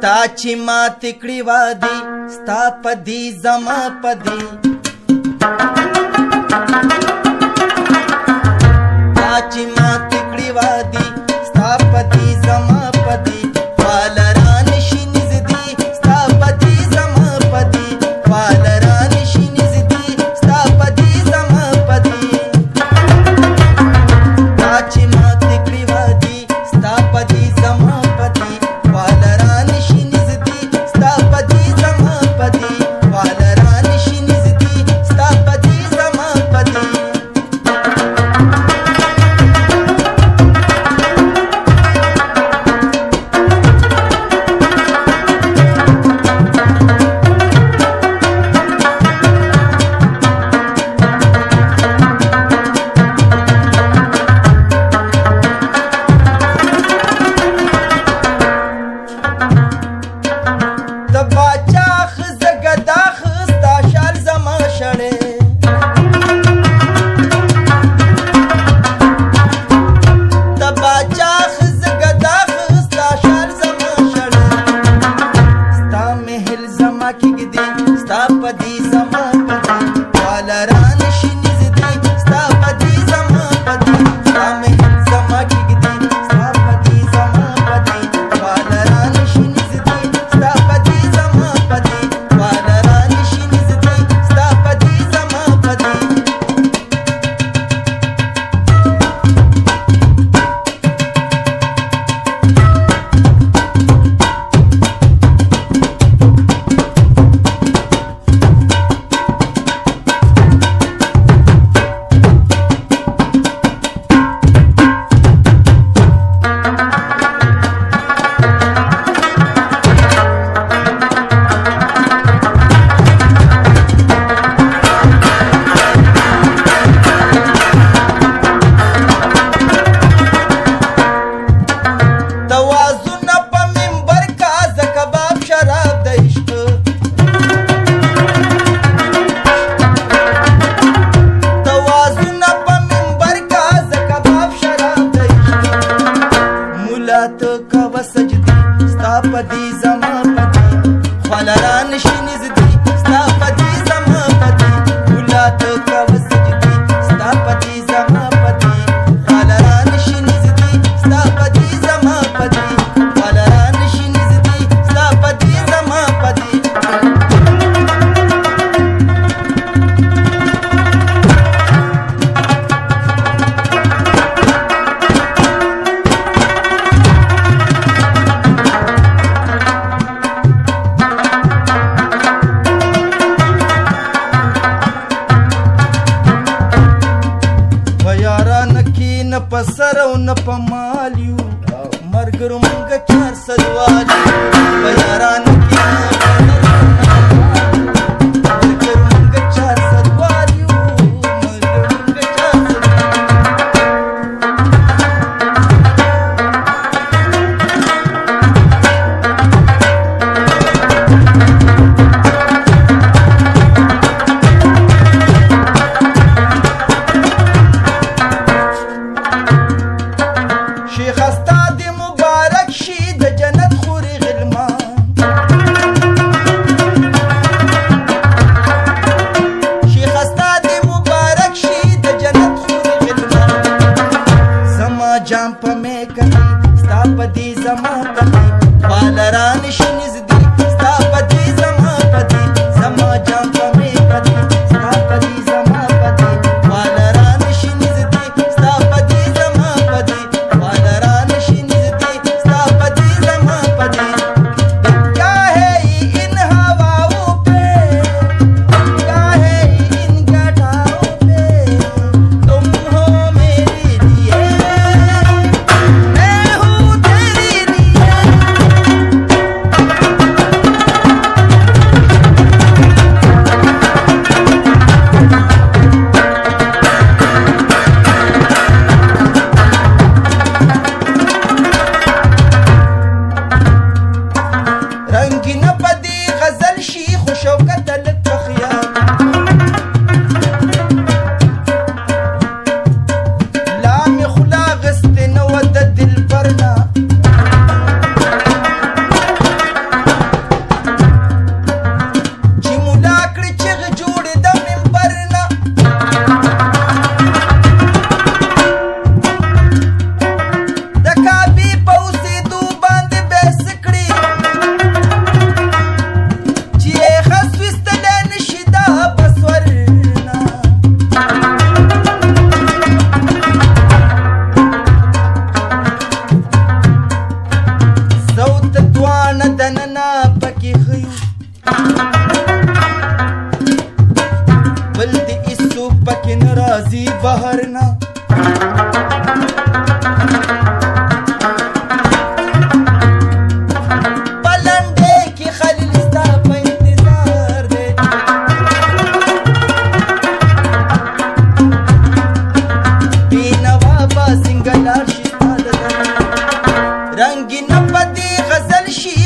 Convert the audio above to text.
تا چې مات کړي وادي ستا پدی زما پدی تا چې مات کړي وادي ستا پدی زما پدی والران شي نزدي ستا پدی زما پدی والران شي نزدي ستا پدی زما پدی تا چې مات کړي وادي ستا پدی زما پدی والران شي نزدي ستا پدی زما پدی والران شي نزدي ستا پدی زما پدی پدی زما پدی خالران شي نزدي ستا پدی زما پدی ولات کا وسجدي ستا پدی زما پدی خالران شي نزدي ستا پدی زما پدی خالران شي نزدي ستا پدی زما پدی न पसर न पमालियो मरगर मंग चार सदवाली बयारान की मरगर मंग चार सदवालियो मरगर मंग चार शेख अस्ताद मुबारक शी द जन्नत खुरी गिलमान शेख अस्ताद मुबारक शी द जन्नत खुरी गिलमान जमा जाम प में कही स्ता पदी जमा पदी वालरान शी नजदी स्ता पदी जमा पदी जमा जाम प में कही स्ता पदी जमा पदी वालरान शी नजदी स्ता पदी जमा पदी رنگین په دې غزل شي